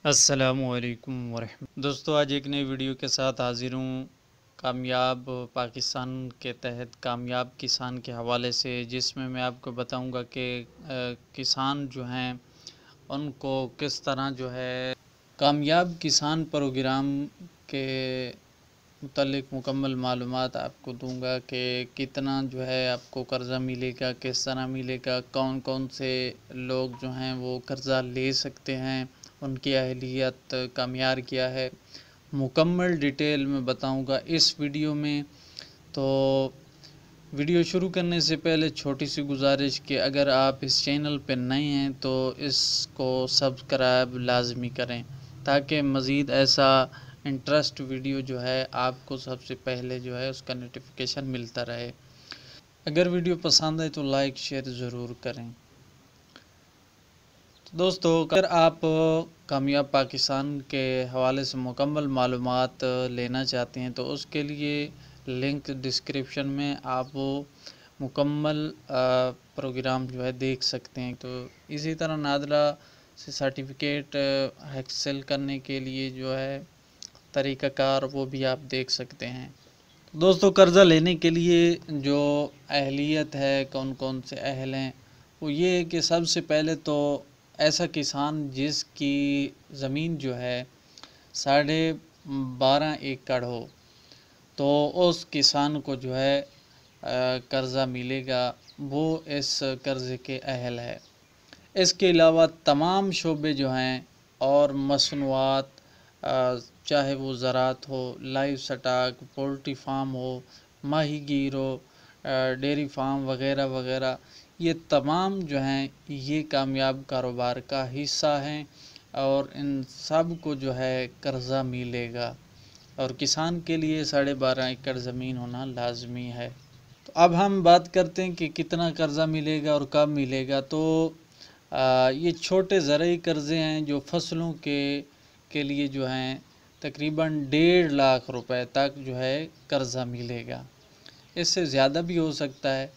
السلام علیکم ورحمۃ دوستو، آج ایک نئی ویڈیو کے ساتھ حاضر ہوں کامیاب پاکستان کے تحت کامیاب کسان کے حوالے سے، جس میں میں آپ کو بتاؤں گا کہ کسان جو ہیں ان کو کس طرح جو ہے کامیاب کسان پروگرام کے متعلق مکمل معلومات آپ کو دوں گا کہ کتنا جو ہے آپ کو قرضہ ملے گا، کس طرح ملے گا، کون کون سے لوگ جو ہیں وہ قرضہ لے سکتے ہیں، ان کی اہلیت کا معیار کیا ہے، مکمل ڈیٹیل میں بتاؤں گا اس ویڈیو میں۔ تو ویڈیو شروع کرنے سے پہلے چھوٹی سی گزارش کہ اگر آپ اس چینل پہ نئے ہیں تو اس کو سبسکرائب لازمی کریں تاکہ مزید ایسا انٹرسٹ ویڈیو جو ہے آپ کو سب سے پہلے جو ہے اس کا نوٹیفیکیشن ملتا رہے۔ اگر ویڈیو پسند ہے تو لائک شیئر ضرور کریں۔ دوستو، اگر آپ کامیاب پاکستان کے حوالے سے مکمل معلومات لینا چاہتے ہیں تو اس کے لیے لنک ڈسکرپشن میں آپ مکمل پروگرام جو ہے دیکھ سکتے ہیں۔ تو اسی طرح نادرا سے سرٹیفکیٹ حاصل کرنے کے لیے جو ہے طریقہ کار وہ بھی آپ دیکھ سکتے ہیں۔ دوستو، قرضہ لینے کے لیے جو اہلیت ہے، کون کون سے اہل ہیں، وہ یہ ہے کہ سب سے پہلے تو ایسا کسان جس کی زمین جو ہے 12.5 ایکڑ ہو تو اس کسان کو جو ہے قرضہ ملے گا، وہ اس قرضے کے اہل ہے۔ اس کے علاوہ تمام شعبے جو ہیں اور مصنوعات، چاہے وہ زراعت ہو، لائف سٹاک، پولٹری فارم ہو، ماہی گیر ہو، ڈیری فارم وغیرہ وغیرہ، یہ تمام جو ہیں یہ کامیاب کاروبار کا حصہ ہیں اور ان سب کو جو ہے قرضہ ملے گا، اور کسان کے لیے 12.5 ایکڑ زمین ہونا لازمی ہے۔ تو اب ہم بات کرتے ہیں کہ کتنا قرضہ ملے گا اور کب ملے گا۔ تو یہ چھوٹے زرعی قرضے ہیں جو فصلوں کے لیے جو ہیں تقریباً 1.5 لاکھ روپے تک جو ہے قرضہ ملے گا، اس سے زیادہ بھی ہو سکتا ہے۔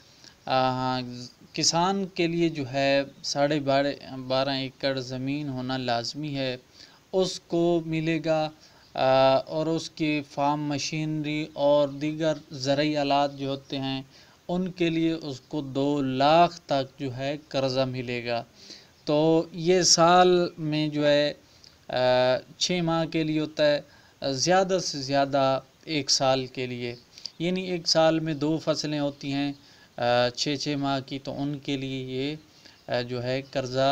کسان کے لیے جو ہے 12.5 ایکڑ زمین ہونا لازمی ہے، اس کو ملے گا، اور اس کی فارم مشینری اور دیگر زرعی آلات جو ہوتے ہیں ان کے لیے اس کو 2 لاکھ تک جو ہے قرضہ ملے گا۔ تو یہ سال میں جو ہے 6 ماہ کے لیے ہوتا ہے، زیادہ سے زیادہ 1 سال کے لیے، یعنی 1 سال میں 2 فصلیں ہوتی ہیں 6 ماہ کی، تو ان کے لیے یہ جو ہے قرضہ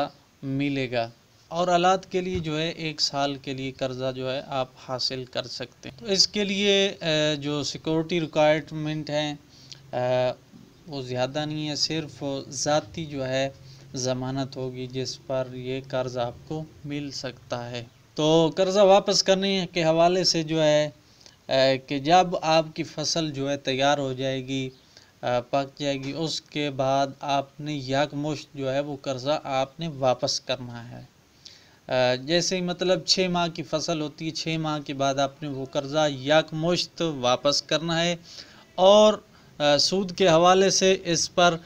ملے گا، اور آلات کے لیے جو ہے 1 سال کے لیے قرضہ جو ہے آپ حاصل کر سکتے ہیں۔ تو اس کے لیے جو سیکورٹی ریکوائرمنٹ ہیں وہ زیادہ نہیں ہے، صرف ذاتی جو ہے ضمانت ہوگی جس پر یہ قرض آپ کو مل سکتا ہے۔ تو قرضہ واپس کرنے کے حوالے سے جو ہے کہ جب آپ کی فصل جو ہے تیار ہو جائے گی، پک جائے گی، اس کے بعد آپ نے یکمشت جو ہے وہ قرضہ آپ نے واپس کرنا ہے۔ جیسے ہی مطلب 6 ماہ کی فصل ہوتی ہے، 6 ماہ کے بعد آپ نے وہ قرضہ یکمشت واپس کرنا ہے، اور سود کے حوالے سے اس پر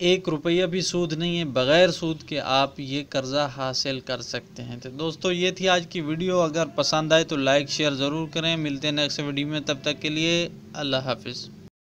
1 روپیہ بھی سود نہیں ہے، بغیر سود کے آپ یہ قرضہ حاصل کر سکتے ہیں۔ تو دوستو، یہ تھی آج کی ویڈیو، اگر پسند آئے تو لائک شیئر ضرور کریں۔ ملتے ہیں نیکسٹ ویڈیو میں، تب تک کے لیے اللہ حافظ۔